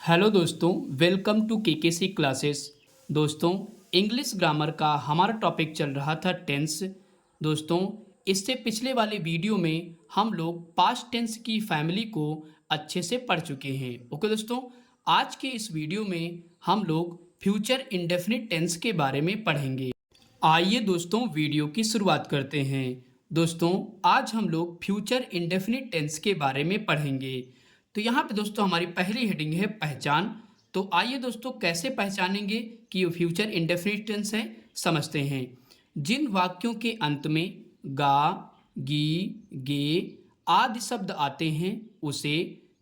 Hello दोस्तों, welcome to KKC classes. दोस्तों, English grammar का हमारा टॉपिक चल रहा था टेंस। दोस्तों, इससे पिछले वाले वीडियो में हम लोग पास्ट टेंस की फैमिली को अच्छे से पढ़ चुके हैं। ओके दोस्तों, आज के इस वीडियो में हम लोग फ्यूचर इंडेफिनिट टेंस के बारे में पढ़ेंगे। आइए दोस्तों, वीडियो की शुरुआत करते हैं। दोस्तों, आज हम लोग फ्यूचर इंडेफिनिट टेंस के बारे में पढ़ेंगे। तो यहाँ पे दोस्तों हमारी पहली हेडिंग है पहचान। तो आइए दोस्तों, कैसे पहचानेंगे कि ये फ्यूचर इंडेफिनिट टेंस है, समझते हैं। जिन वाक्यों के अंत में गा, गी, गे आदि शब्द आते हैं उसे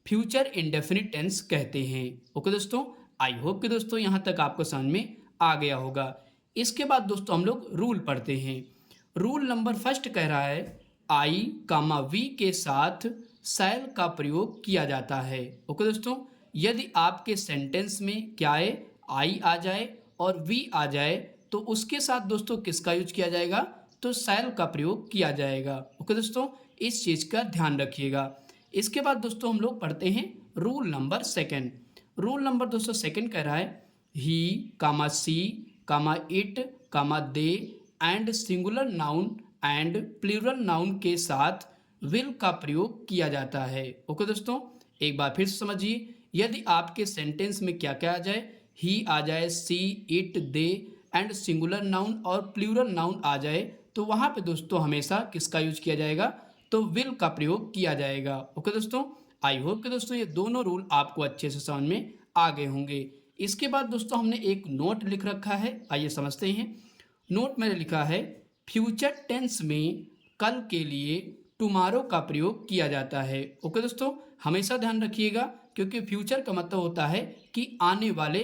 फ्यूचर इंडेफिनिट टेंस कहते हैं। ओके दोस्तों, आई होप कि दोस्तों यहाँ तक आपको समझ में आ गया होगा। इसके बाद दोस्तों हम लोग रूल पढ़ते हैं। रूल नंबर फर्स्ट कह रहा है आई कामा वी के साथ शैल का प्रयोग किया जाता है। ओके दोस्तों, यदि आपके सेंटेंस में क्या है, आई आ जाए और वी आ जाए तो उसके साथ दोस्तों किसका यूज किया जाएगा, तो शैल का प्रयोग किया जाएगा। ओके दोस्तों, इस चीज़ का ध्यान रखिएगा। इसके बाद दोस्तों हम लोग पढ़ते हैं rule number second. Rule number दोस्तों सेकेंड कह रहा है he comma she comma it comma they and singular noun and plural noun के साथ विल का प्रयोग किया जाता है। ओके दोस्तों, एक बार फिर से समझिए। यदि आपके सेंटेंस में क्या क्या आ जाए, ही आ जाए, she, it, they and singular noun और प्लूरल नाउन आ जाए तो वहाँ पे दोस्तों हमेशा किसका यूज किया जाएगा, तो विल का प्रयोग किया जाएगा। ओके दोस्तों, आई होप कि दोस्तों ये दोनों रूल आपको अच्छे से समझ में आ गए होंगे। इसके बाद दोस्तों हमने एक नोट लिख रखा है, आइए समझते हैं। नोट में लिखा है फ्यूचर टेंस में कल के लिए टुमारो का प्रयोग किया जाता है। ओके दोस्तों, हमेशा ध्यान रखिएगा क्योंकि फ्यूचर का मतलब होता है कि आने वाले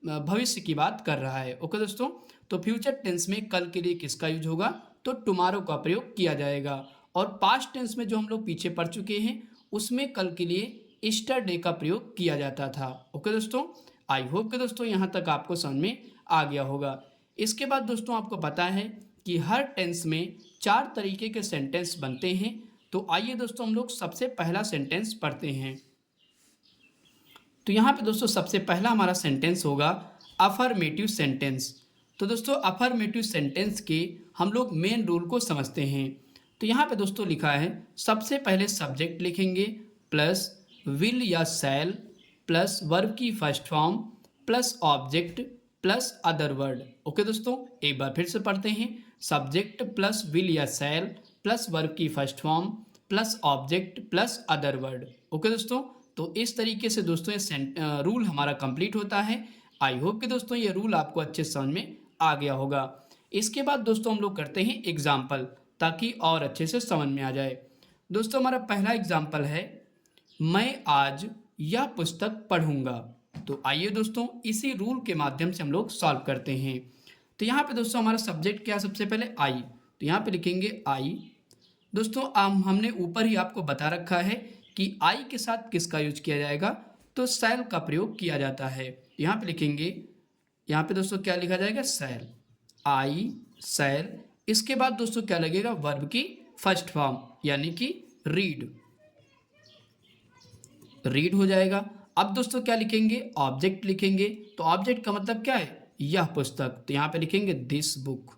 भविष्य की बात कर रहा है। ओके दोस्तों, तो फ्यूचर टेंस में कल के लिए किसका यूज होगा, तो टुमारो का प्रयोग किया जाएगा। और पास्ट टेंस में जो हम लोग पीछे पढ़ चुके हैं उसमें कल के लिए ईस्टर का प्रयोग किया जाता था। ओके दोस्तों, आई होप कि दोस्तों यहाँ तक आपको समझ में आ गया होगा। इसके बाद दोस्तों आपको पता है कि हर टेंस में 4 तरीके के सेंटेंस बनते हैं। तो आइए दोस्तों हम लोग सबसे पहला सेंटेंस पढ़ते हैं। तो यहाँ पे दोस्तों सबसे पहला हमारा सेंटेंस होगा अफर्मेटिव सेंटेंस। तो दोस्तों अफर्मेटिव सेंटेंस के हम लोग मेन रूल को समझते हैं। तो यहाँ पे दोस्तों लिखा है सबसे पहले सब्जेक्ट लिखेंगे प्लस विल या शैल प्लस वर्ब की first form plus object plus other word. Okay दोस्तों, एक बार फिर से पढ़ते हैं। सब्जेक्ट प्लस विल या शैल प्लस वर्ब की first form plus object plus other word. Okay दोस्तों, तो इस तरीके से दोस्तों ये रूल हमारा कंप्लीट होता है। आई होप कि दोस्तों ये रूल आपको अच्छे समझ में आ गया होगा। इसके बाद दोस्तों हम लोग करते हैं एग्जाम्पल, ताकि और अच्छे से समझ में आ जाए। दोस्तों हमारा पहला एग्जाम्पल है मैं आज यह पुस्तक पढ़ूंगा। तो आइए दोस्तों इसी रूल के माध्यम से हम लोग सॉल्व करते हैं। तो यहाँ पे दोस्तों हमारा सब्जेक्ट क्या है, सबसे पहले आई, तो यहाँ पे लिखेंगे आई। दोस्तों हमने ऊपर ही आपको बता रखा है कि आई के साथ किसका यूज किया जाएगा, तो शैल का प्रयोग किया जाता है। यहाँ पे लिखेंगे, यहाँ पे दोस्तों क्या लिखा जाएगा, शैल, आई शैल। इसके बाद दोस्तों क्या लगेगा, वर्ब की फर्स्ट फॉर्म यानी कि रीड, रीड हो जाएगा। अब दोस्तों क्या लिखेंगे, ऑब्जेक्ट लिखेंगे। तो ऑब्जेक्ट का मतलब क्या है, यह पुस्तक, तो यहाँ पे लिखेंगे दिस बुक,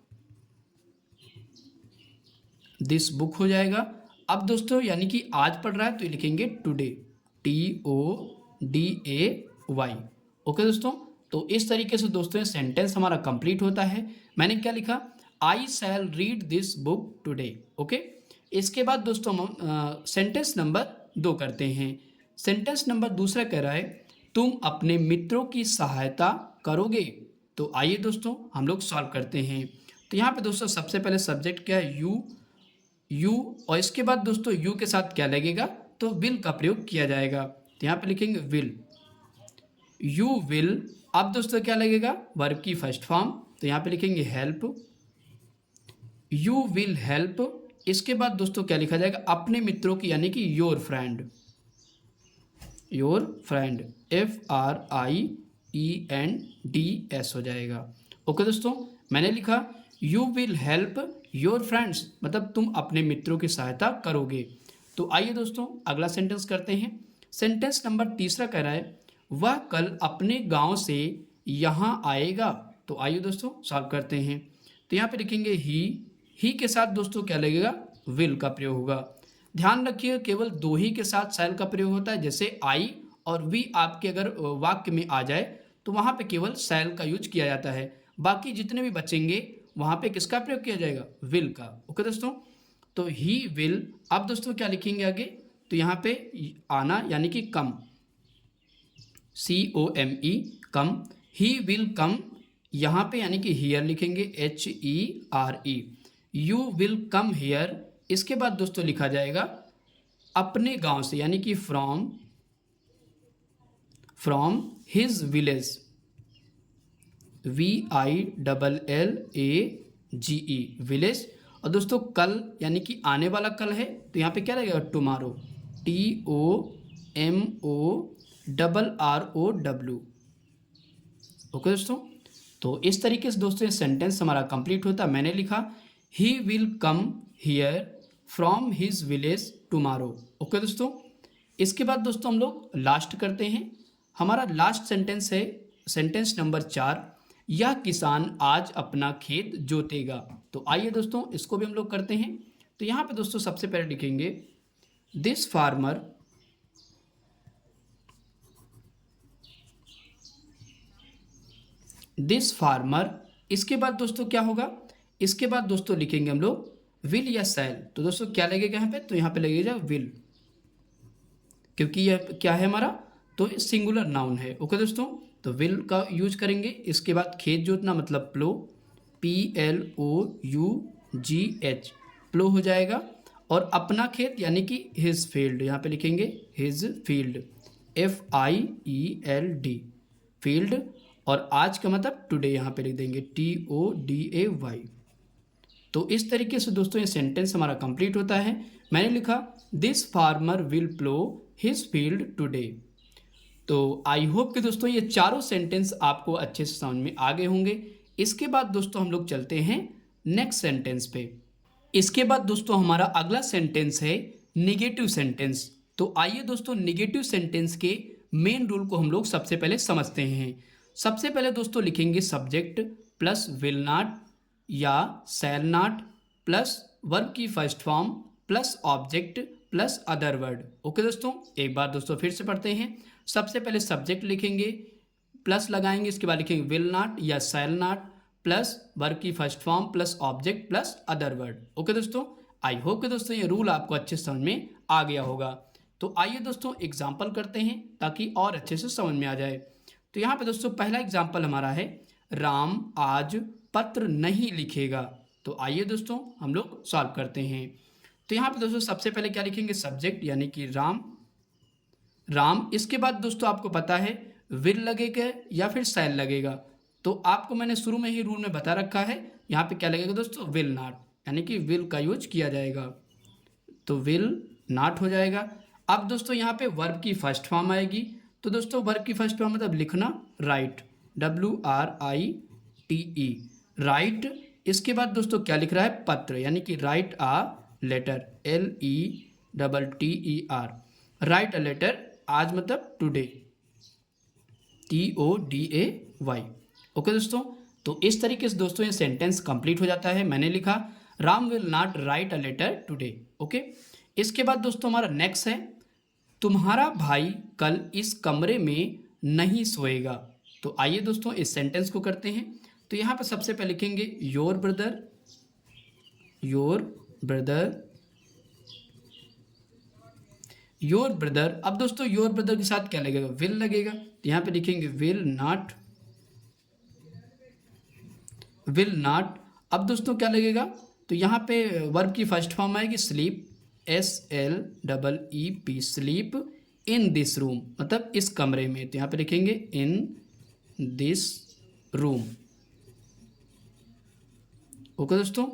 दिस बुक हो जाएगा। अब दोस्तों यानी कि आज पढ़ रहा है तो लिखेंगे टुडे, TODAY। ओके दोस्तों, तो इस तरीके से दोस्तों ये सेंटेंस हमारा कंप्लीट होता है। मैंने क्या लिखा, I shall read this book today. Okay, इसके बाद दोस्तों हम सेंटेंस नंबर 2 करते हैं। सेंटेंस नंबर दूसरा कह रहा है तुम अपने मित्रों की सहायता करोगे। तो आइए दोस्तों हम लोग सॉल्व करते हैं। तो यहाँ पे दोस्तों सबसे पहले सब्जेक्ट क्या है, यू, और इसके बाद दोस्तों यू के साथ क्या लगेगा, तो विल का प्रयोग किया जाएगा। तो यहाँ पे लिखेंगे विल, यू विल। अब दोस्तों क्या लगेगा, वर्ब की फर्स्ट फॉर्म, तो यहाँ पे लिखेंगे हेल्प, यू विल हेल्प। इसके बाद दोस्तों क्या लिखा जाएगा, अपने मित्रों की यानी कि your friend, your friend, FRIENDS हो जाएगा। ओके दोस्तों, मैंने लिखा you will help your friends, मतलब तुम अपने मित्रों की सहायता करोगे। तो आइए दोस्तों अगला सेंटेंस करते हैं। सेंटेंस नंबर तीसरा कह रहा है वह कल अपने गांव से यहाँ आएगा। तो आइए दोस्तों सॉल्व करते हैं। तो यहाँ पे लिखेंगे ही के साथ दोस्तों क्या लगेगा, विल का प्रयोग होगा। ध्यान रखिए केवल दो ही के साथ शैल का प्रयोग होता है, जैसे आई और वी आपके अगर वाक्य में आ जाए तो वहाँ पे केवल शैल का यूज किया जाता है, बाकी जितने भी बचेंगे वहाँ पे किसका प्रयोग किया जाएगा, विल का। ओके दोस्तों, तो ही विल। अब दोस्तों क्या लिखेंगे आगे, तो यहाँ पे आना यानी कि कम, COME come, he will come, यहाँ पे यानी कि हियर लिखेंगे HERE, you will come here. इसके बाद दोस्तों लिखा जाएगा अपने गांव से यानी कि from his village, VILLAGE village. और दोस्तों कल यानी कि आने वाला कल है, तो यहाँ पे क्या रहेगा, टुमारो, TOMORROW। ओके दोस्तों, तो इस तरीके से दोस्तों ये सेंटेंस हमारा कंप्लीट होता है। मैंने लिखा he will come here from his village tomorrow. Okay दोस्तों, इसके बाद दोस्तों हम लोग लास्ट करते हैं। हमारा लास्ट सेंटेंस है सेंटेंस नंबर 4, यह किसान आज अपना खेत जोतेगा। तो आइए दोस्तों इसको भी हम लोग करते हैं। तो यहाँ पे दोस्तों सबसे पहले लिखेंगे दिस फार्मर। इसके बाद दोस्तों क्या होगा, इसके बाद दोस्तों लिखेंगे हम लोग विल या शैल। तो दोस्तों क्या लगेगा यहाँ पे, तो यहाँ पे लगेगा विल, क्योंकि यह क्या है हमारा, तो सिंगुलर नाउन है। ओके दोस्तों, तो विल का यूज करेंगे। इसके बाद खेत जोतना मतलब प्लो, PLOUGH, प्लो हो जाएगा। और अपना खेत यानी कि हिज फील्ड, यहाँ पे लिखेंगे हिज फील्ड, FIELD फील्ड। और आज का मतलब टुडे, यहाँ पे लिख देंगे TODAY। तो इस तरीके से दोस्तों ये सेंटेंस हमारा कंप्लीट होता है। मैंने लिखा this farmer will plough his field today. तो आई होप कि दोस्तों ये चारों सेंटेंस आपको अच्छे से समझ में आ गए होंगे। इसके बाद दोस्तों हम लोग चलते हैं नेक्स्ट सेंटेंस पे। इसके बाद दोस्तों हमारा अगला सेंटेंस है निगेटिव सेंटेंस। तो आइए दोस्तों निगेटिव सेंटेंस के मेन रूल को हम लोग सबसे पहले समझते हैं। सबसे पहले दोस्तों लिखेंगे सब्जेक्ट प्लस विल नॉट या शैल नॉट प्लस वर्ब की first form plus object plus other word. Okay दोस्तों, एक बार दोस्तों फिर से पढ़ते हैं। सबसे पहले सब्जेक्ट लिखेंगे, प्लस लगाएंगे, इसके बाद लिखेंगे विल नॉट या शैल नॉट प्लस वर्ब की first form plus object plus other word. Okay दोस्तों, आई होप कि दोस्तों ये रूल आपको अच्छे से समझ में आ गया होगा। तो आइए दोस्तों एग्जाम्पल करते हैं ताकि और अच्छे से समझ में आ जाए। तो यहाँ पे दोस्तों पहला एग्जाम्पल हमारा है राम आज पत्र नहीं लिखेगा। तो आइए दोस्तों हम लोग सॉल्व करते हैं। तो यहाँ पे दोस्तों सबसे पहले क्या लिखेंगे, सब्जेक्ट यानी कि राम, इसके बाद दोस्तों आपको पता है विल लगेगा या फिर शैल लगेगा। तो आपको मैंने शुरू में ही रूल में बता रखा है, यहाँ पे क्या लगेगा दोस्तों, विल नॉट, यानी कि विल का यूज किया जाएगा, तो विल नॉट हो जाएगा। अब दोस्तों यहाँ पे वर्ब की फर्स्ट फॉर्म आएगी। तो दोस्तों वर्ब की फर्स्ट फॉर्म मतलब लिखना, राइट, WRITE, राइट। इसके बाद दोस्तों क्या लिख रहा है, पत्र, यानी कि write a letter, LETTER, write a letter, आज मतलब टुडे, TODAY। ओके दोस्तों, तो इस तरीके से दोस्तों ये सेंटेंस कंप्लीट हो जाता है। मैंने लिखा Ram will not write a letter today. Okay, इसके बाद दोस्तों हमारा नेक्स्ट है तुम्हारा भाई कल इस कमरे में नहीं सोएगा। तो आइए दोस्तों इस सेंटेंस को करते हैं। तो यहाँ पर सबसे पहले लिखेंगे योर ब्रदर, अब दोस्तों योर ब्रदर के साथ क्या लगेगा, विल लगेगा। तो यहाँ पे लिखेंगे विल नॉट। अब दोस्तों क्या लगेगा, तो यहाँ पे वर्ब की फर्स्ट फॉर्म आएगी sleep, SLEEP, sleep in this room, मतलब इस कमरे में। तो यहाँ पे लिखेंगे इन दिस रूम। ओके दोस्तों,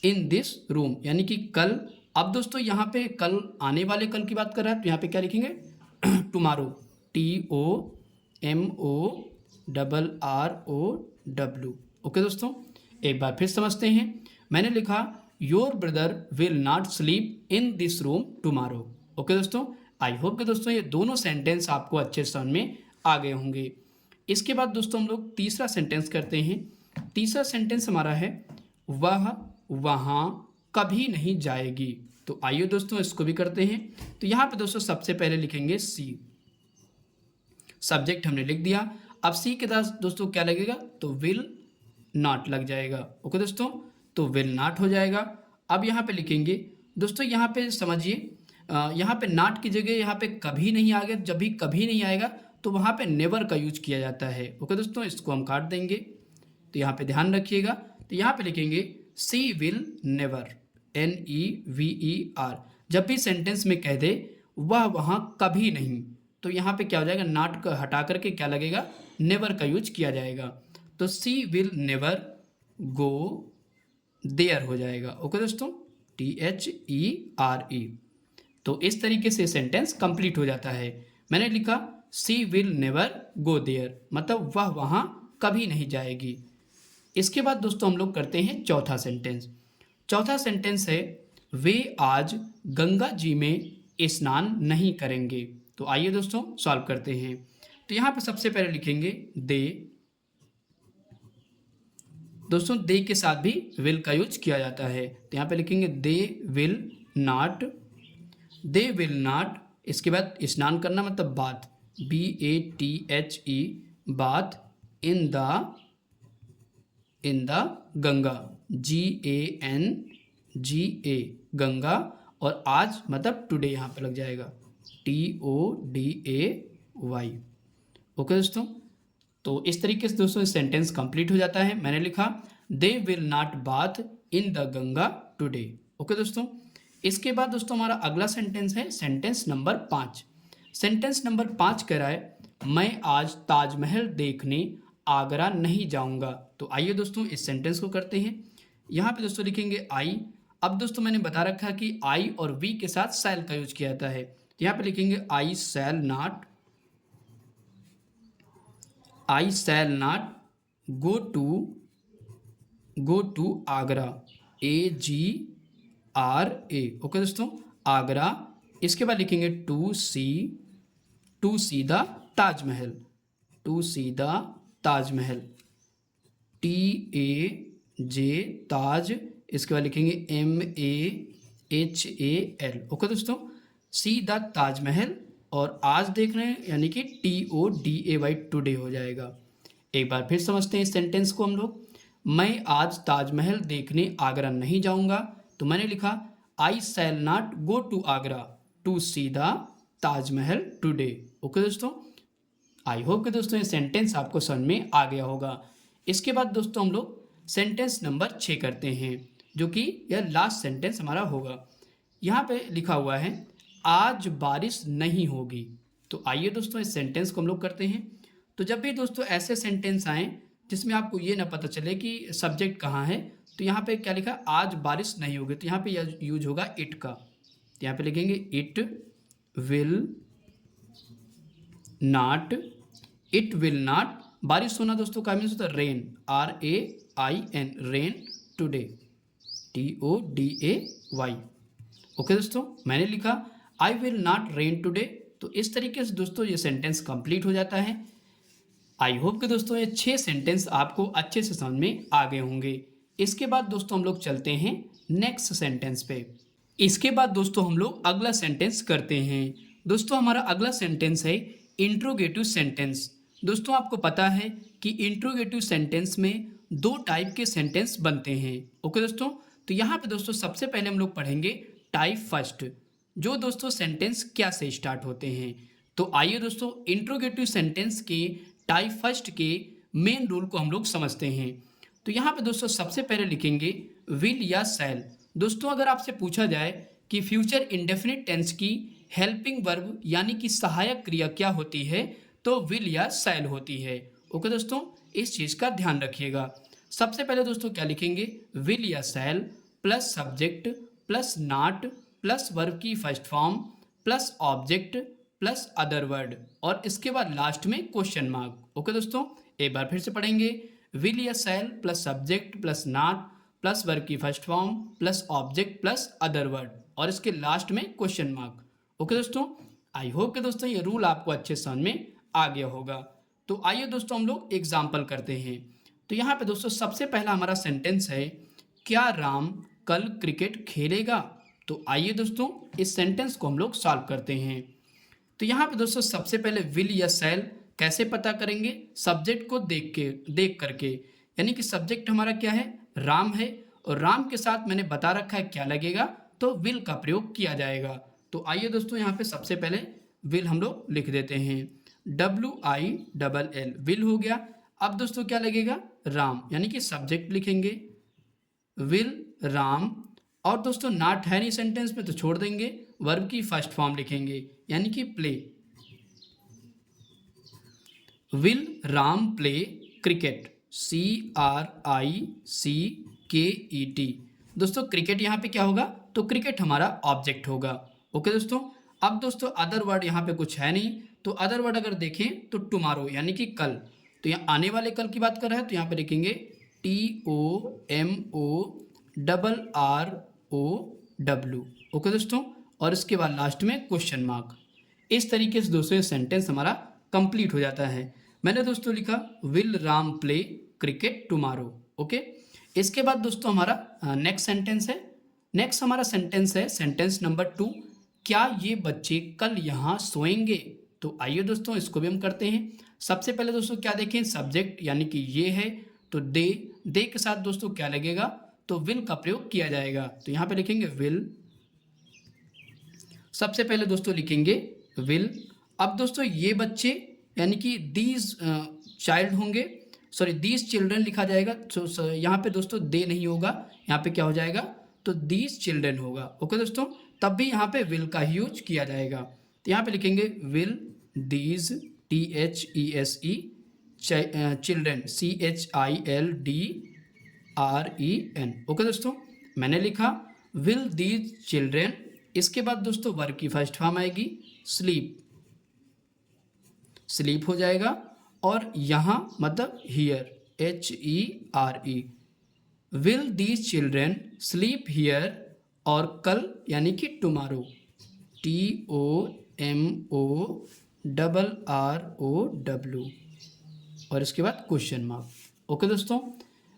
इन दिस रूम यानी कि कल। अब दोस्तों यहाँ पे कल आने वाले कल की बात कर रहा है, तो यहाँ पे क्या लिखेंगे, टुमारो, TOMORROW। ओके दोस्तों, एक बार फिर समझते हैं। मैंने लिखा your brother will not sleep in this room tomorrow. Okay दोस्तों, आई होप कि दोस्तों ये दोनों सेंटेंस आपको अच्छे समझ में आ गए होंगे। इसके बाद दोस्तों हम लोग तीसरा सेंटेंस करते हैं। तीसरा सेंटेंस हमारा है वह वहाँ कभी नहीं जाएगी। तो आइए दोस्तों इसको भी करते हैं। तो यहाँ पे दोस्तों सबसे पहले लिखेंगे सी। सब्जेक्ट हमने लिख दिया। अब सी के साथ दोस्तों क्या लगेगा, तो विल नॉट लग जाएगा। ओके दोस्तों, तो विल नॉट हो जाएगा। अब यहाँ पे लिखेंगे दोस्तों, यहाँ पे समझिए, यहाँ पे नॉट की जगह यहाँ पे कभी नहीं आ गया। जब भी कभी नहीं आएगा तो वहाँ पे नेवर का यूज किया जाता है। ओके दोस्तों, इसको हम काट देंगे। तो यहाँ पे ध्यान रखिएगा। तो यहाँ पे लिखेंगे सी विल नेवर, NEVER। जब भी सेंटेंस में कह दे वह वहाँ कभी नहीं, तो यहाँ पे क्या हो जाएगा, नॉट को हटा करके क्या लगेगा, नेवर का यूज किया जाएगा। तो सी विल नेवर गो देयर हो जाएगा। ओके दोस्तों, THERE। तो इस तरीके से सेंटेंस कंप्लीट हो जाता है। मैंने लिखा सी विल नेवर गो देयर, मतलब वह वहाँ कभी नहीं जाएगी। इसके बाद दोस्तों हम लोग करते हैं चौथा सेंटेंस। चौथा सेंटेंस है वे आज गंगा जी में स्नान नहीं करेंगे। तो आइए दोस्तों सॉल्व करते हैं। तो यहाँ पे सबसे पहले लिखेंगे दे। दोस्तों दे के साथ भी विल का यूज किया जाता है। तो यहाँ पे लिखेंगे they will not, they will not. इसके बाद स्नान करना मतलब bath, BATHE, bath in the Ganga, GANGA, Ganga. और आज मतलब टुडे यहाँ पे लग जाएगा, TODAY। ओके दोस्तों, तो इस तरीके से दोस्तों सेंटेंस कंप्लीट हो जाता है। मैंने लिखा they will not bath in the Ganga today. Okay दोस्तों, इसके बाद दोस्तों हमारा अगला सेंटेंस है सेंटेंस नंबर 5। सेंटेंस नंबर 5 कह रहा है मैं आज ताजमहल देखने आगरा नहीं जाऊंगा। तो आइए दोस्तों इस सेंटेंस को करते हैं। यहाँ पे दोस्तों लिखेंगे आई। अब दोस्तों मैंने बता रखा कि आई और वी के साथ शैल का यूज किया जाता है। तो यहाँ पे लिखेंगे I shall not go to Agra, AGRA। Okay दोस्तों, आगरा। इसके बाद लिखेंगे to see the Taj Mahal, TAJ, Taj. इसके बाद लिखेंगे MAHAL। ओके दोस्तों, सी द ताजमहल और आज देख रहे हैं यानी कि TODAY, टुडे हो जाएगा। एक बार फिर समझते हैं इस सेंटेंस को हम लोग। मैं आज ताजमहल देखने आगरा नहीं जाऊंगा। तो मैंने लिखा I shall not go to Agra to see the Taj Mahal today. Okay दोस्तों, आई होप कि दोस्तों ये सेंटेंस आपको समझ में आ गया होगा। इसके बाद दोस्तों हम लोग सेंटेंस नंबर 6 करते हैं, जो कि यह लास्ट सेंटेंस हमारा होगा। यहाँ पे लिखा हुआ है आज बारिश नहीं होगी। तो आइए दोस्तों इस सेंटेंस को हम लोग करते हैं। तो जब भी दोस्तों ऐसे सेंटेंस आए जिसमें आपको ये ना पता चले कि सब्जेक्ट कहाँ है, तो यहाँ पे क्या लिखा, आज बारिश नहीं होगी, तो यहाँ पे यूज होगा इट का। तो यहाँ पे लिखेंगे इट विल नॉट। बारिश होना दोस्तों का मीन्स होता है rain, RAIN, rain today, TODAY। Okay दोस्तों, मैंने लिखा I will not rain today. तो इस तरीके से दोस्तों ये सेंटेंस कंप्लीट हो जाता है। आई होप कि दोस्तों ये 6 सेंटेंस आपको अच्छे से समझ में आ गए होंगे। इसके बाद दोस्तों हम लोग चलते हैं नेक्स्ट सेंटेंस पे। इसके बाद दोस्तों हम लोग अगला सेंटेंस करते हैं। दोस्तों हमारा अगला सेंटेंस है इंट्रोगेटिव सेंटेंस। दोस्तों आपको पता है कि इंट्रोगेटिव सेंटेंस में 2 टाइप के सेंटेंस बनते हैं। ओके दोस्तों, तो यहाँ पे दोस्तों सबसे पहले हम लोग पढ़ेंगे टाइप फर्स्ट, जो दोस्तों सेंटेंस क्या से स्टार्ट होते हैं। तो आइए दोस्तों इंट्रोगेटिव सेंटेंस के टाइप फर्स्ट के मेन रूल को हम लोग समझते हैं। तो यहाँ पे दोस्तों सबसे पहले लिखेंगे विल या शैल। दोस्तों अगर आपसे पूछा जाए कि फ्यूचर इंडेफिनिट टेंस की हेल्पिंग वर्ब यानी कि सहायक क्रिया क्या होती है, तो विल या शैल होती है। ओके दोस्तों, इस चीज़ का ध्यान रखिएगा। सबसे पहले दोस्तों क्या लिखेंगे, विल या shall plus subject plus not plus verb की first form plus object plus other word और इसके बाद लास्ट में क्वेश्चन मार्क। ओके दोस्तों, एक बार फिर से पढ़ेंगे विल या shall plus subject plus not plus verb की first form plus object plus other word और इसके लास्ट में क्वेश्चन मार्क। ओके दोस्तों, आई होप कि दोस्तों ये रूल आपको अच्छे समझ में आ गया होगा। तो आइए दोस्तों हम लोग एग्जाम्पल करते हैं। तो यहाँ पे दोस्तों सबसे पहला हमारा सेंटेंस है, क्या राम कल क्रिकेट खेलेगा? तो आइए दोस्तों इस सेंटेंस को हम लोग सॉल्व करते हैं। तो यहाँ पे दोस्तों सबसे पहले विल या शैल कैसे पता करेंगे? सब्जेक्ट को देख करके, यानी कि सब्जेक्ट हमारा क्या है? राम है, और राम के साथ मैंने बता रखा है क्या लगेगा, तो विल का प्रयोग किया जाएगा। तो आइए दोस्तों यहाँ पे सबसे पहले विल हम लोग लिख देते हैं, WILL विल हो गया। अब दोस्तों क्या लगेगा? राम, यानी कि सब्जेक्ट लिखेंगे विल राम, और दोस्तों नॉट है नहीं सेंटेंस में तो छोड़ देंगे, वर्ब की फर्स्ट फॉर्म लिखेंगे यानी कि play. Will Ram play cricket, CRICKET। दोस्तों क्रिकेट यहाँ पे क्या होगा? तो क्रिकेट हमारा ऑब्जेक्ट होगा। ओके दोस्तों, अब दोस्तों अदर वर्ड यहाँ पे कुछ है नहीं, तो अदर वर्ड अगर देखें तो टुमारो यानी कि कल, तो यहाँ आने वाले कल की बात कर रहा है, तो यहाँ पे लिखेंगे TOMORROW। ओके दोस्तों, और इसके बाद लास्ट में क्वेश्चन मार्क। इस तरीके से दोस्तों ये सेंटेंस हमारा कंप्लीट हो जाता है। मैंने दोस्तों लिखा will Ram play cricket tomorrow. Okay, इसके बाद दोस्तों हमारा नेक्स्ट सेंटेंस है। नेक्स्ट हमारा सेंटेंस है सेंटेंस नंबर 2, क्या ये बच्चे कल यहाँ सोएंगे? तो आइए दोस्तों इसको भी हम करते हैं। सबसे पहले दोस्तों क्या देखें? सब्जेक्ट यानी कि ये है, तो दे के साथ दोस्तों क्या लगेगा? तो विल का प्रयोग किया जाएगा। तो यहाँ पे लिखेंगे विल, सबसे पहले दोस्तों लिखेंगे विल। अब दोस्तों ये बच्चे यानी कि दीज चाइल्ड होंगे, सॉरी दीज चिल्ड्रन लिखा जाएगा। तो यहाँ पे दोस्तों दे नहीं होगा, यहाँ पे क्या हो जाएगा? तो दीज चिल्ड्रन होगा। ओके दोस्तों, तब भी यहाँ पे विल का ही यूज किया जाएगा। तो यहाँ पे लिखेंगे will these THESE children CHILDREN। Okay दोस्तों, मैंने लिखा विल दीज चिल्ड्रन। इसके बाद दोस्तों वर्ब की फर्स्ट फॉर्म आएगी स्लीप, स्लीप हो जाएगा, और यहाँ मतलब here HERE। Will these children sleep here, और कल यानी कि टुमारो TOMORROW, और इसके बाद क्वेश्चन मार्क। ओके दोस्तों,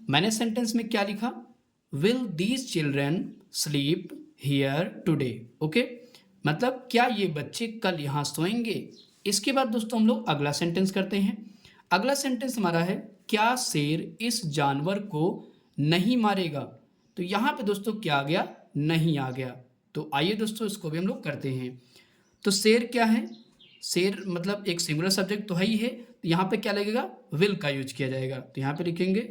मैंने सेंटेंस में क्या लिखा? Will these children sleep here today. Okay, मतलब क्या ये बच्चे कल यहाँ सोएंगे? इसके बाद दोस्तों हम लोग अगला सेंटेंस करते हैं। अगला सेंटेंस हमारा है, क्या शेर इस जानवर को नहीं मारेगा? तो यहाँ पे दोस्तों क्या आ गया? नहीं आ गया। तो आइए दोस्तों इसको भी हम लोग करते हैं। तो शेर क्या है? शेर मतलब एक सिंगुलर सब्जेक्ट तो है ही है, तो यहाँ पे क्या लगेगा? विल का यूज किया जाएगा। तो यहाँ पे लिखेंगे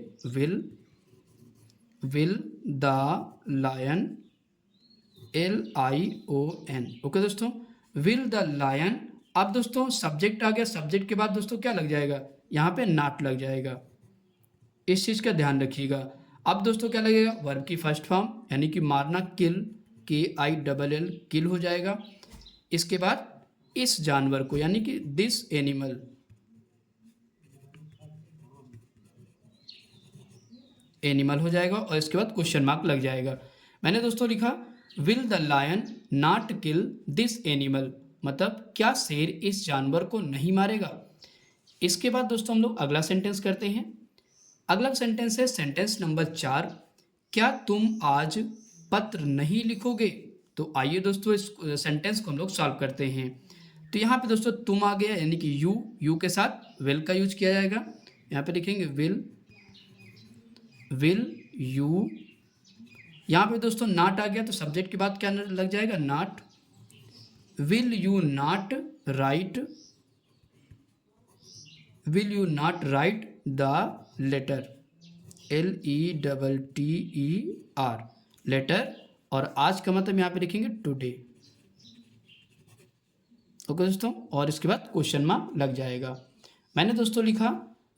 will the lion LION। Okay दोस्तों, विल द लायन। अब दोस्तों सब्जेक्ट आ गया, सब्जेक्ट के बाद दोस्तों क्या लग जाएगा? यहाँ पे नॉट लग जाएगा, इस चीज़ का ध्यान रखिएगा। अब दोस्तों क्या लगेगा? वर्ब की फर्स्ट फॉर्म यानी कि मारना, किल, KILL किल हो जाएगा। इसके बाद इस जानवर को यानी कि दिस एनिमल, एनिमल हो जाएगा, और इसके बाद क्वेश्चन मार्क लग जाएगा। मैंने दोस्तों लिखा will the lion not kill this animal, मतलब क्या शेर इस जानवर को नहीं मारेगा? इसके बाद दोस्तों हम लोग अगला सेंटेंस करते हैं। अगला सेंटेंस है सेंटेंस नंबर 4, क्या तुम आज पत्र नहीं लिखोगे? तो आइए दोस्तों इस सेंटेंस को हम लोग सॉल्व करते हैं। तो यहाँ पे दोस्तों तुम आ गया यानी कि यू के साथ विल का यूज किया जाएगा। यहाँ पे लिखेंगे विल यू। यहाँ पे दोस्तों नॉट आ गया, तो सब्जेक्ट के बाद क्या लग जाएगा? Not. Will you not write the letter, LETTER letter, और आज का मतलब यहाँ पे लिखेंगे टुडे। ओके दोस्तों, और इसके बाद क्वेश्चन मार्क लग जाएगा। मैंने दोस्तों लिखा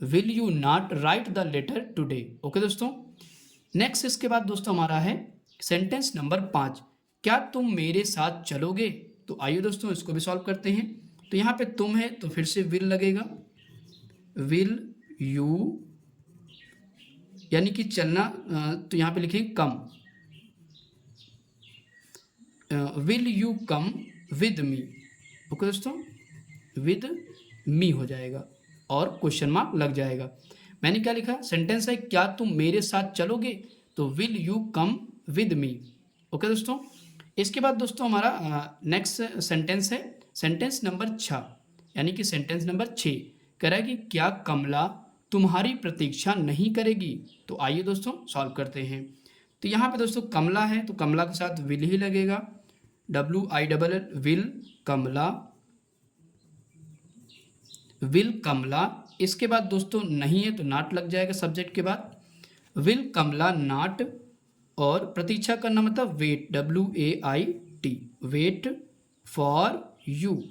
will you not write the letter today. Okay दोस्तों, नेक्स्ट इसके बाद दोस्तों हमारा है सेंटेंस नंबर 5, क्या तुम मेरे साथ चलोगे? तो आइए दोस्तों इसको भी सॉल्व करते हैं। तो यहाँ पे तुम है तो फिर से विल लगेगा, विल यू यानी कि चलना, तो यहाँ पे लिखेंगे come, will you come with me. Okay दोस्तों, विद मी हो जाएगा और क्वेश्चन मार्क लग जाएगा। मैंने क्या लिखा, सेंटेंस है क्या तुम मेरे साथ चलोगे, तो will you come with me. Okay दोस्तों, इसके बाद दोस्तों हमारा नेक्स्ट सेंटेंस है सेंटेंस नंबर 6, यानी कि सेंटेंस नंबर 6 कह रहा है कि क्या कमला तुम्हारी प्रतीक्षा नहीं करेगी। तो आइए दोस्तों सॉल्व करते हैं। तो यहाँ पे दोस्तों कमला है तो कमला के साथ विल ही लगेगा, WILL विल कमला, विल कमला। इसके बाद दोस्तों नहीं है तो नॉट लग जाएगा सब्जेक्ट के बाद, विल कमला नॉट, और प्रतीक्षा करना मतलब wait, WAIT wait for you,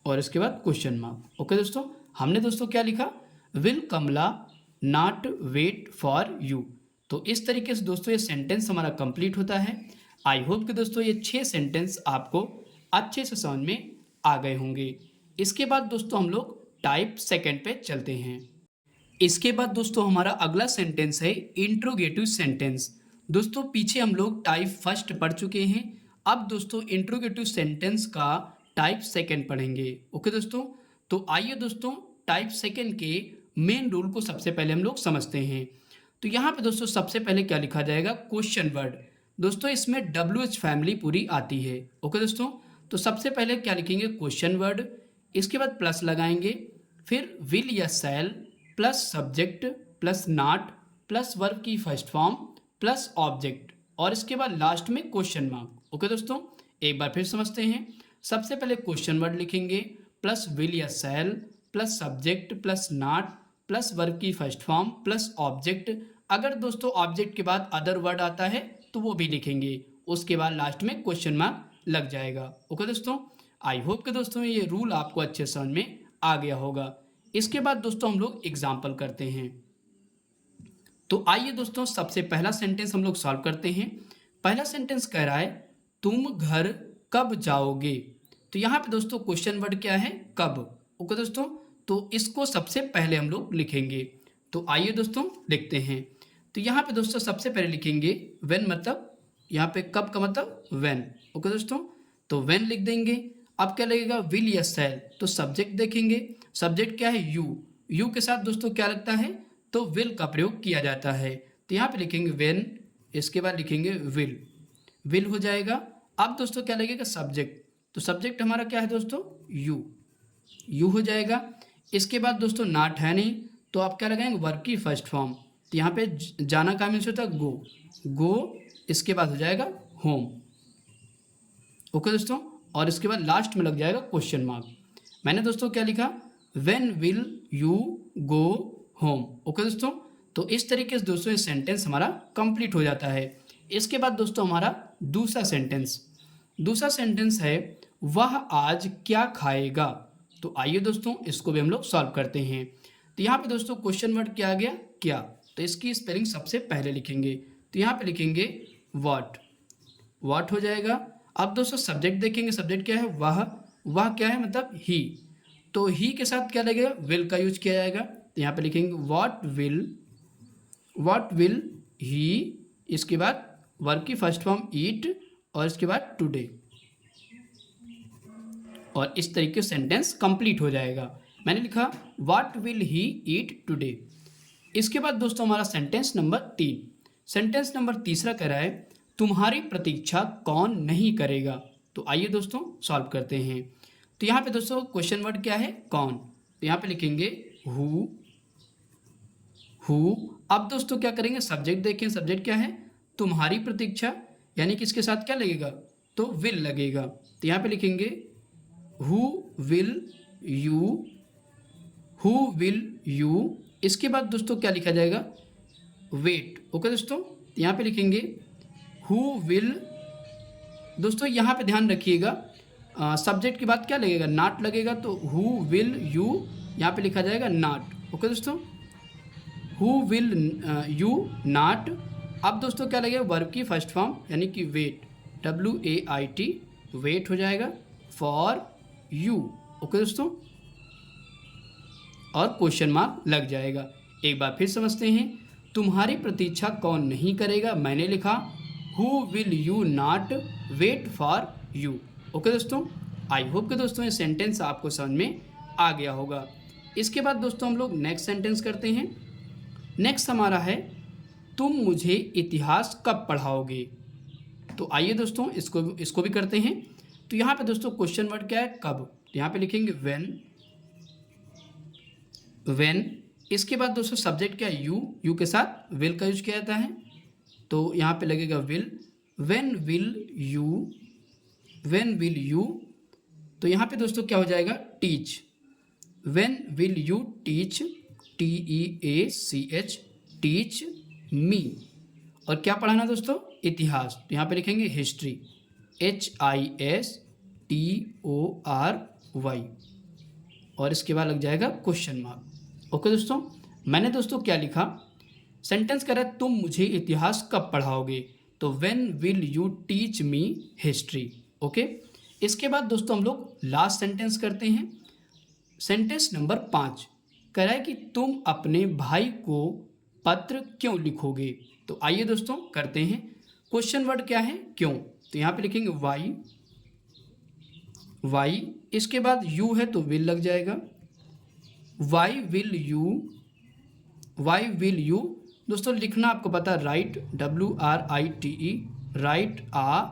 और इसके बाद क्वेश्चन मार्क। ओके दोस्तों, हमने दोस्तों क्या लिखा, will Kamala not wait for you. तो इस तरीके से दोस्तों ये सेंटेंस हमारा कंप्लीट होता है। आई होप कि दोस्तों ये 6 सेंटेंस आपको अच्छे से समझ में आ गए होंगे। इसके बाद दोस्तों हम लोग टाइप सेकंड पे चलते हैं। इसके बाद दोस्तों हमारा अगला सेंटेंस है इंट्रोगेटिव सेंटेंस। दोस्तों पीछे हम लोग टाइप फर्स्ट पढ़ चुके हैं, अब दोस्तों इंट्रोगेटिव सेंटेंस का टाइप सेकंड पढ़ेंगे। ओके दोस्तों, तो आइए दोस्तों टाइप सेकंड के मेन रूल को सबसे पहले हम लोग समझते हैं। तो यहाँ पे दोस्तों सबसे पहले क्या लिखा जाएगा, क्वेश्चन वर्ड। दोस्तों इसमें WH फैमिली पूरी आती है। ओके दोस्तों, तो सबसे पहले क्या लिखेंगे, क्वेश्चन वर्ड, इसके बाद प्लस लगाएंगे, फिर विल या shall plus subject plus not plus verb की फर्स्ट फॉर्म प्लस ऑब्जेक्ट, और इसके बाद लास्ट में क्वेश्चन मार्क। ओके दोस्तों, एक बार फिर समझते हैं। सबसे पहले क्वेश्चन वर्ड लिखेंगे, प्लस विल या shall plus subject plus not plus verb की फर्स्ट फॉर्म प्लस ऑब्जेक्ट। अगर दोस्तों ऑब्जेक्ट के बाद अदर वर्ड आता है तो वो भी लिखेंगे, उसके बाद लास्ट में क्वेश्चन मार्क लग जाएगा। ओके दोस्तों, आई होप कि दोस्तों ये रूल आपको अच्छे समझ में आ गया होगा। इसके बाद दोस्तों हम लोग एग्जाम्पल करते हैं। तो आइए दोस्तों सबसे पहला सेंटेंस हम लोग सॉल्व करते हैं। पहला सेंटेंस कह रहा है तुम घर कब जाओगे। तो यहाँ पे दोस्तों क्वेश्चन वर्ड क्या है, कब। ओके दोस्तों, तो इसको सबसे पहले हम लोग लिखेंगे। तो आइए दोस्तों लिखते हैं। तो यहाँ पे दोस्तों सबसे पहले लिखेंगे व्हेन, मतलब यहाँ पे कब का मतलब व्हेन। ओके दोस्तों, तो व्हेन लिख देंगे। अब क्या लगेगा, विल या शैल, तो सब्जेक्ट देखेंगे, सब्जेक्ट क्या है, यू के साथ दोस्तों क्या लगता है, तो विल का प्रयोग किया जाता है। तो यहाँ पे लिखेंगे व्हेन, इसके बाद लिखेंगे विल हो जाएगा। अब दोस्तों क्या लगेगा, सब्जेक्ट, तो सब्जेक्ट हमारा क्या है दोस्तों, यू हो जाएगा। इसके बाद दोस्तों नॉट है नहीं, तो आप क्या लगाएंगे, वर्ब की फर्स्ट फॉर्म। तो यहाँ पे जाना का मीन्स होता है गो, इसके बाद हो जाएगा होम। ओके दोस्तों, और इसके बाद लास्ट में लग जाएगा क्वेश्चन मार्क। मैंने दोस्तों क्या लिखा, when will you go home. Okay दोस्तों, तो इस तरीके से दोस्तों ये सेंटेंस हमारा कंप्लीट हो जाता है। इसके बाद दोस्तों हमारा दूसरा सेंटेंस है वह आज क्या खाएगा। तो आइए दोस्तों इसको भी हम लोग सॉल्व करते हैं। तो यहाँ पे दोस्तों क्वेश्चन वर्ड क्या आ गया, क्या, तो इसकी स्पेलिंग सबसे पहले लिखेंगे। तो यहाँ पे लिखेंगे व्हाट हो जाएगा। अब दोस्तों सब्जेक्ट देखेंगे, सब्जेक्ट क्या है, वह क्या है मतलब ही, तो ही के साथ क्या लगेगा, विल का यूज किया जाएगा। तो यहाँ पे लिखेंगे व्हाट विल ही, इसके बाद वर्ब की फर्स्ट फॉर्म ईट, और इसके बाद टुडे, और इस तरीके से सेंटेंस कंप्लीट हो जाएगा। मैंने लिखा what will he eat today. इसके बाद दोस्तों हमारा सेंटेंस नंबर तीसरा कह रहा है तुम्हारी प्रतीक्षा कौन नहीं करेगा। तो आइए दोस्तों सॉल्व करते हैं। तो यहाँ पे दोस्तों क्वेश्चन वर्ड क्या है, कौन, तो यहाँ पे लिखेंगे हु। अब दोस्तों क्या करेंगे, सब्जेक्ट देखें, सब्जेक्ट क्या है, तुम्हारी प्रतीक्षा, यानी कि इसके साथ क्या लगेगा, तो विल लगेगा। तो यहाँ पे लिखेंगे हु विल यू, इसके बाद दोस्तों क्या लिखा जाएगा, वेट। ओके दोस्तों, यहाँ पे लिखेंगे हु विल, दोस्तों यहाँ पे ध्यान रखिएगा सब्जेक्ट के बाद क्या लगेगा, नॉट लगेगा, तो हु विल यू यहाँ पे लिखा जाएगा नॉट। ओके दोस्तों, हु विल यू नॉट। अब दोस्तों क्या लगेगा, वर्ब की फर्स्ट फॉर्म यानी कि वेट, WAIT वेट हो जाएगा फॉर यू। ओके दोस्तों, और क्वेश्चन मार्क लग जाएगा। एक बार फिर समझते हैं, तुम्हारी प्रतीक्षा कौन नहीं करेगा। मैंने लिखा who will you not wait for you. Okay दोस्तों, आई होप कि दोस्तों ये सेंटेंस आपको समझ में आ गया होगा। इसके बाद दोस्तों हम लोग नेक्स्ट सेंटेंस करते हैं। नेक्स्ट हमारा है, तुम मुझे इतिहास कब पढ़ाओगे। तो आइए दोस्तों इसको भी करते हैं। तो यहाँ पे दोस्तों क्वेश्चन वर्ड क्या है, कब। तो यहाँ पे लिखेंगे व्हेन। इसके बाद दोस्तों सब्जेक्ट क्या है, यू के साथ विल का यूज किया जाता है, तो यहाँ पे लगेगा विल। व्हेन विल यू, तो यहाँ पे दोस्तों क्या हो जाएगा, teach. When will you teach, TEACH, teach me. और क्या पढ़ाना दोस्तों, इतिहास। तो यहाँ पे लिखेंगे हिस्ट्री, HISTORY। और इसके बाद लग जाएगा क्वेश्चन मार्क। ओके दोस्तों, मैंने दोस्तों क्या लिखा, सेंटेंस करा तुम मुझे इतिहास कब पढ़ाओगे, तो when will you teach me history. Okay, इसके बाद दोस्तों हम लोग लास्ट सेंटेंस करते हैं। सेंटेंस नंबर 5 कह रहा है कि तुम अपने भाई को पत्र क्यों लिखोगे। तो आइए दोस्तों करते हैं। क्वेश्चन वर्ड क्या है, क्यों। तो यहाँ पे लिखेंगे वाई। इसके बाद यू है तो विल लग जाएगा। वाई विल यू दोस्तों लिखना आपको पता है, write, WRITE, write a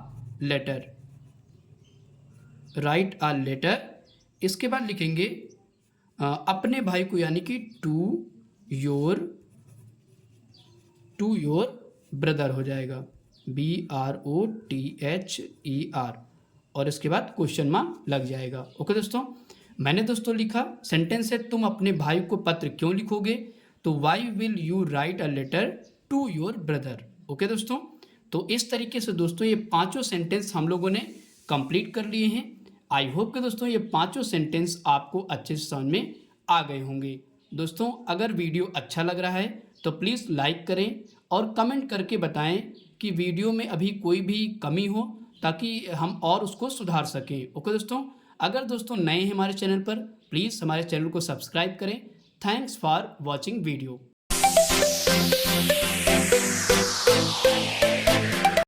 letter. इसके बाद लिखेंगे अपने भाई को, यानी कि टू योर ब्रदर हो जाएगा, BROTHER। और इसके बाद क्वेश्चन मार्क लग जाएगा। ओके दोस्तों, मैंने दोस्तों लिखा, सेंटेंस है तुम अपने भाई को पत्र क्यों लिखोगे, तो why will you write a letter to your brother. Okay दोस्तों, तो इस तरीके से दोस्तों ये पांचों सेंटेंस हम लोगों ने कंप्लीट कर लिए हैं। आई होप कि दोस्तों ये पांचों सेंटेंस आपको अच्छे से समझ में आ गए होंगे। दोस्तों अगर वीडियो अच्छा लग रहा है तो प्लीज़ लाइक करें और कमेंट करके बताएं कि वीडियो में अभी कोई भी कमी हो, ताकि हम और उसको सुधार सकें। ओके दोस्तों, अगर दोस्तों नए हैं हमारे चैनल पर, प्लीज़ हमारे चैनल को सब्सक्राइब करें। Thanks for watching video.